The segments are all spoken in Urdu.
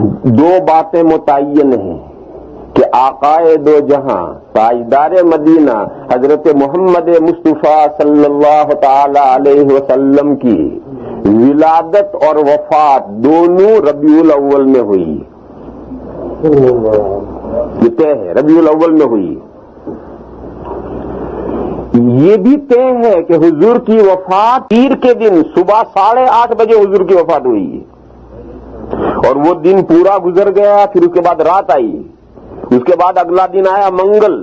دو باتیں متعین ہیں کہ آقائے دو جہاں تاجدار مدینہ حضرت محمد مصطفیٰ صلی اللہ تعالی علیہ وسلم کی ولادت اور وفات دونوں ربیع الاول میں ہوئی. یہ طے ہے ربیع الاول میں ہوئی. یہ بھی طے ہے کہ حضور کی وفات پیر کے دن صبح 8:30 بجے حضور کی وفات ہوئی اور وہ دن پورا گزر گیا. پھر اس کے بعد رات آئی, اس کے بعد اگلا دن آیا منگل,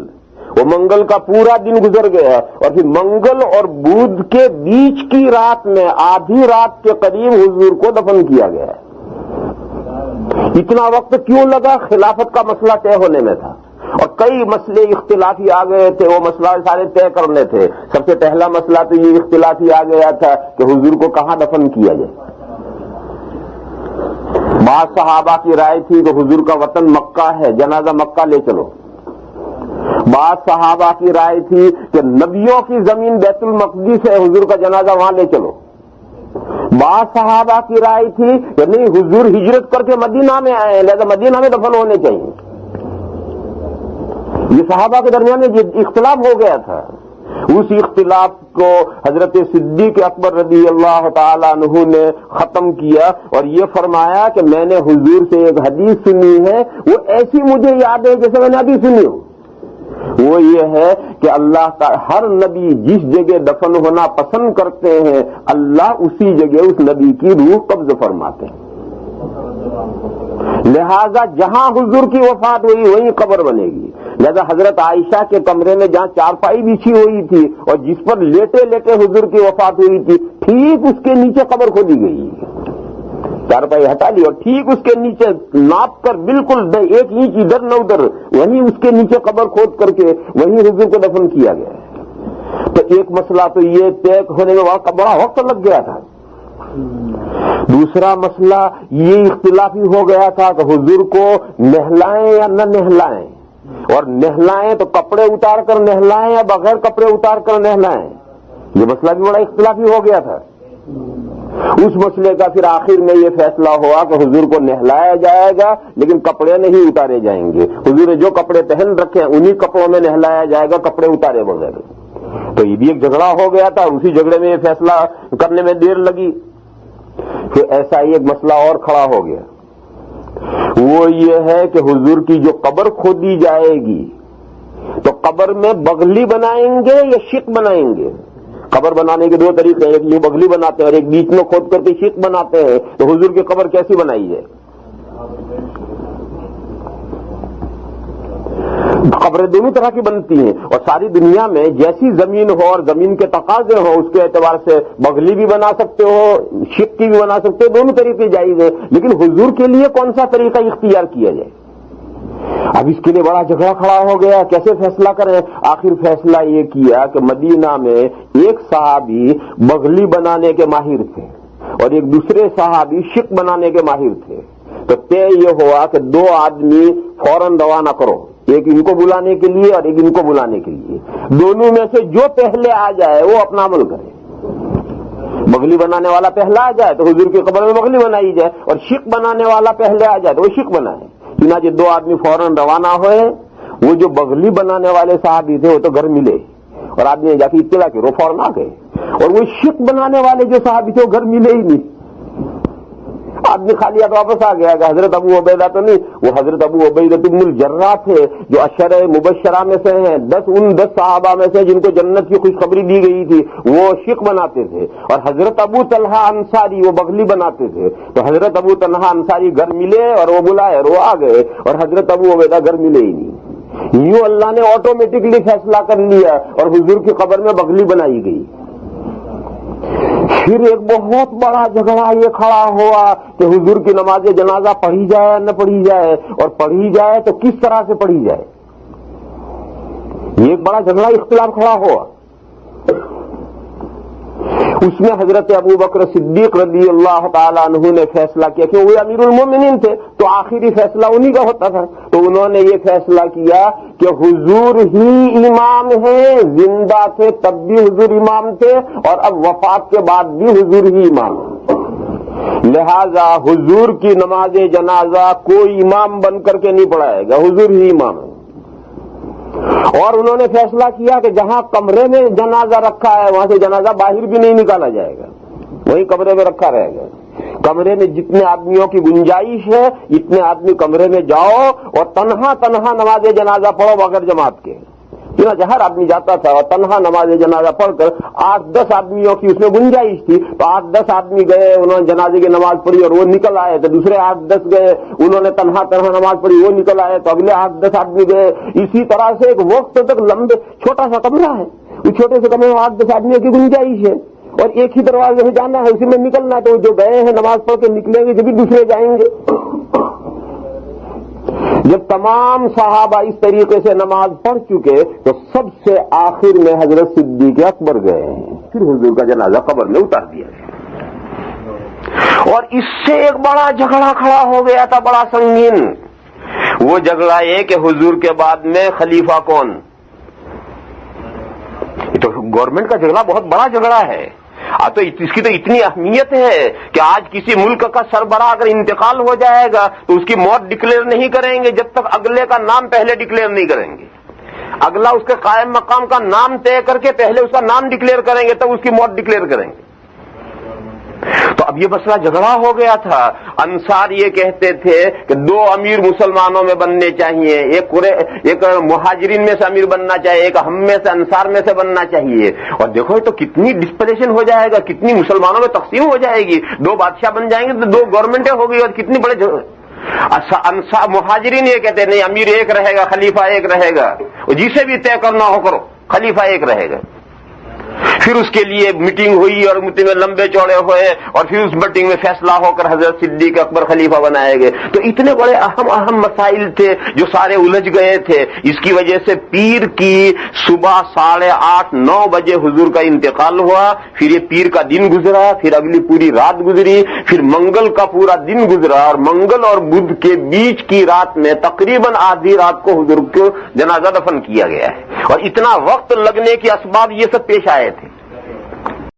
وہ منگل کا پورا دن گزر گیا اور پھر منگل اور بدھ کے بیچ کی رات میں آدھی رات کے قریب حضور کو دفن کیا گیا. اتنا وقت کیوں لگا؟ خلافت کا مسئلہ طے ہونے میں تھا اور کئی مسئلے اختلافی آ گئے تھے, وہ مسئلہ سارے طے کرنے تھے. سب سے پہلا مسئلہ تو یہ اختلافی آ گیا تھا کہ حضور کو کہاں دفن کیا جائے. بعض صحابہ کی رائے تھی کہ حضور کا وطن مکہ ہے, جنازہ مکہ لے چلو. بعض صحابہ کی رائے تھی کہ نبیوں کی زمین بیت المقدس ہے, حضور کا جنازہ وہاں لے چلو. بعض صحابہ کی رائے تھی کہ نہیں, حضور ہجرت کر کے مدینہ میں آئے ہیں لہذا مدینہ میں دفن ہونے چاہیے. یہ صحابہ کے درمیان میں یہ اختلاف ہو گیا تھا. اس اختلاف کو حضرت صدیق اکبر رضی اللہ تعالیٰ عنہ نے ختم کیا اور یہ فرمایا کہ میں نے حضور سے ایک حدیث سنی ہے, وہ ایسی مجھے یاد ہے جیسے میں نے ابھی سنی ہوں. وہ یہ ہے کہ اللہ کا ہر نبی جس جگہ دفن ہونا پسند کرتے ہیں اللہ اسی جگہ اس نبی کی روح قبض فرماتے ہیں. لہذا جہاں حضور کی وفات ہوئی وہیں قبر بنے گی. لہذا حضرت عائشہ کے کمرے میں جہاں چارپائی بچھی ہوئی تھی اور جس پر لیٹے لیٹے حضور کی وفات ہوئی تھی ٹھیک اس کے نیچے قبر کھودی گئی. چارپائی ہٹا لی اور ٹھیک اس کے نیچے ناپ کر بالکل 1 انچ ادھر نہ ادھر وہیں اس کے نیچے قبر کھود کر کے وہیں حضور کو دفن کیا گیا. تو ایک مسئلہ تو یہ طے ہونے میں بڑا وقت لگ گیا تھا. دوسرا مسئلہ یہ اختلافی ہو گیا تھا کہ حضور کو نہلائیں یا نہ نہلائیں, اور نہلائیں تو کپڑے اتار کر نہلائیں یا بغیر کپڑے اتار کر نہلائیں. یہ مسئلہ بھی بڑا اختلافی ہو گیا تھا. اس مسئلے کا پھر آخر میں یہ فیصلہ ہوا کہ حضور کو نہلایا جائے گا لیکن کپڑے نہیں اتارے جائیں گے. حضور نے جو کپڑے پہن رکھے ہیں انہی کپڑوں میں نہلایا جائے گا, کپڑے اتارے بغیر. تو یہ بھی ایک جھگڑا ہو گیا تھا, اسی جھگڑے میں یہ فیصلہ کرنے میں دیر لگی. پھر ایسا ہی ایک مسئلہ اور کھڑا ہو گیا, وہ یہ ہے کہ حضور کی جو قبر کھودی جائے گی تو قبر میں بغلی بنائیں گے یا شق بنائیں گے. قبر بنانے کے 2 طریقے ہیں, ایک یہ بغلی بناتے ہیں اور ایک بیچ میں کھود کر کے شق بناتے ہیں. تو حضور کی قبر کیسی بنائی جائے؟ قبریں دونوں طرح کی بنتی ہیں اور ساری دنیا میں جیسی زمین ہو اور زمین کے تقاضے ہو اس کے اعتبار سے بغلی بھی بنا سکتے ہو, شق کی بھی بنا سکتے ہو, دونوں طریقے جائز ہیں. لیکن حضور کے لیے کون سا طریقہ اختیار کیا جائے؟ اب اس کے لیے بڑا جھگڑا کھڑا ہو گیا, کیسے فیصلہ کریں. آخر فیصلہ یہ کیا کہ مدینہ میں ایک صحابی بغلی بنانے کے ماہر تھے اور ایک دوسرے صحابی شق بنانے کے ماہر تھے. تو طے یہ ہوا کہ 2 آدمی فوراً روانہ کرو, ایک ان کو بلانے کے لیے اور ایک ان کو بلانے کے لیے. دونوں میں سے جو پہلے آ جائے وہ اپنا عمل کرے. بغلی بنانے والا پہلا آ جائے تو حضور کی قبر میں بغلی بنائی جائے, اور شق بنانے والا پہلے آ جائے تو وہ شق بنائے. چنانچہ 2 آدمی فوراً روانہ ہوئے. وہ جو بغلی بنانے والے صحابی تھے وہ تو گھر ملے اور آدمی نے جا کے اطلاع کی, وہ فوراً آ گئے. اور وہ شق بنانے والے جو صحابی تھے وہ گھر ملے ہی نہیں. آدمی خالی ہاتھ واپس آ گیا کہ حضرت ابو عبیدہ تو نہیں. وہ حضرت ابو عبیدہ بن الجراح تھے جو عشرہ مبشرہ میں سے ہیں, 10 صحابہ میں سے جن کو جنت کی خوشخبری دی گئی تھی. وہ شق بناتے تھے. اور حضرت ابو طلحہ انصاری وہ بغلی بناتے تھے. تو حضرت ابو طلحہ انصاری گھر ملے اور وہ بلائے اور وہ آ گئے, اور حضرت ابو عبیدہ گھر ملے ہی نہیں. یوں اللہ نے آٹومیٹکلی فیصلہ کر لیا اور حضور کی قبر میں بغلی بنائی گئی. پھر ایک بہت بڑا جھگڑا یہ کھڑا ہوا کہ حضور کی نماز جنازہ پڑھی جائے نہ پڑھی جائے, اور پڑھی جائے تو کس طرح سے پڑھی جائے. یہ ایک بڑا جھگڑا اختلاف کھڑا ہوا. اس میں حضرت ابو بکر صدیق رضی اللہ تعالیٰ عنہ نے فیصلہ کیا کہ وہ امیر المومنین تھے تو آخری فیصلہ انہی کا ہوتا تھا. تو انہوں نے یہ فیصلہ کیا کہ حضور ہی امام ہیں, زندہ تھے تب بھی حضور امام تھے اور اب وفات کے بعد بھی حضور ہی امام ہیں. لہذا حضور کی نماز جنازہ کوئی امام بن کر کے نہیں پڑھائے گا، حضور ہی امام ہے۔ اور انہوں نے فیصلہ کیا کہ جہاں کمرے میں جنازہ رکھا ہے وہاں سے جنازہ باہر بھی نہیں نکالا جائے گا، وہیں کمرے میں رکھا رہے گا۔ کمرے میں جتنے آدمیوں کی گنجائش ہے اتنے آدمی کمرے میں جاؤ اور تنہا تنہا نماز جنازہ پڑھو بغیر جماعت کے۔ ہر آدمی جاتا تھا اور تنہا نماز جنازہ پڑھ کر 8-10 آدمیوں کی اس میں گنجائش تھی تو 8-10 آدمی گئے، انہوں نے جنازے کی نماز پڑھی اور وہ نکل آئے، تو دوسرے 8-10 گئے، انہوں نے تنہا نماز پڑھی، وہ نکل آئے، تو اگلے 8-10 آدمی گئے۔ اسی طرح سے ایک وقت تک لمبے، چھوٹا سا کمرہ ہے، اس چھوٹے سے کمرے میں 8-10 آدمیوں کی گنجائش ہے اور ایک ہی دروازے سے جانا ہے، اسی میں نکلنا ہے، تو جو گئے ہیں نماز پڑھ کے نکلیں گے، جبھی دوسرے جائیں گے۔ جب تمام صحابہ اس طریقے سے نماز پڑھ چکے تو سب سے آخر میں حضرت صدیق اکبر گئے ہیں، پھر حضور کا جنازہ قبر میں اتار دیا گیا۔ اور اس سے ایک بڑا جھگڑا کھڑا ہو گیا تھا، بڑا سنگین۔ وہ جھگڑا یہ کہ حضور کے بعد میں خلیفہ کون؟ یہ تو گورنمنٹ کا جھگڑا بہت بڑا جھگڑا ہے۔ تو اس کی تو اتنی اہمیت ہے کہ آج کسی ملک کا سربراہ اگر انتقال ہو جائے گا تو اس کی موت ڈکلیئر نہیں کریں گے جب تک اگلے کا نام پہلے ڈکلیئر نہیں کریں گے۔ اگلا اس کے قائم مقام کا نام طے کر کے پہلے اس کا نام ڈکلیئر کریں گے تب اس کی موت ڈکلیئر کریں گے۔ تو اب یہ مسئلہ جھگڑا ہو گیا تھا۔ انصار یہ کہتے تھے کہ 2 امیر مسلمانوں میں بننے چاہیے، ایک مہاجرین میں سے امیر بننا چاہیے، ایک ہم میں سے انصار میں سے بننا چاہیے۔ اور دیکھو تو کتنی ڈسپلیشن ہو جائے گا، کتنی مسلمانوں میں تقسیم ہو جائے گی، 2 بادشاہ بن جائیں گے تو 2 گورنمنٹیں ہو گئی اور کتنی بڑے مہاجرین یہ کہتے ہیں نہیں امیر ایک رہے گا، خلیفہ ایک رہے گا، جسے بھی طے کرنا ہو کرو، خلیفہ ایک رہے گا۔ پھر اس کے لیے میٹنگ ہوئی اور میٹنگ میں لمبے چوڑے ہوئے اور پھر اس میٹنگ میں فیصلہ ہو کر حضرت صدیق اکبر خلیفہ بنائے گئے۔ تو اتنے بڑے اہم مسائل تھے جو سارے الجھ گئے تھے۔ اس کی وجہ سے پیر کی صبح 8:30-9 بجے حضور کا انتقال ہوا، پھر یہ پیر کا دن گزرا، پھر اگلی پوری رات گزری، پھر منگل کا پورا دن گزرا اور منگل اور بدھ کے بیچ کی رات میں تقریباً آدھی رات کو حضور کو جنازہ دفن کیا گیا ہے۔ اور اتنا وقت لگنے کے اسباب یہ سب پیش آئے تھے۔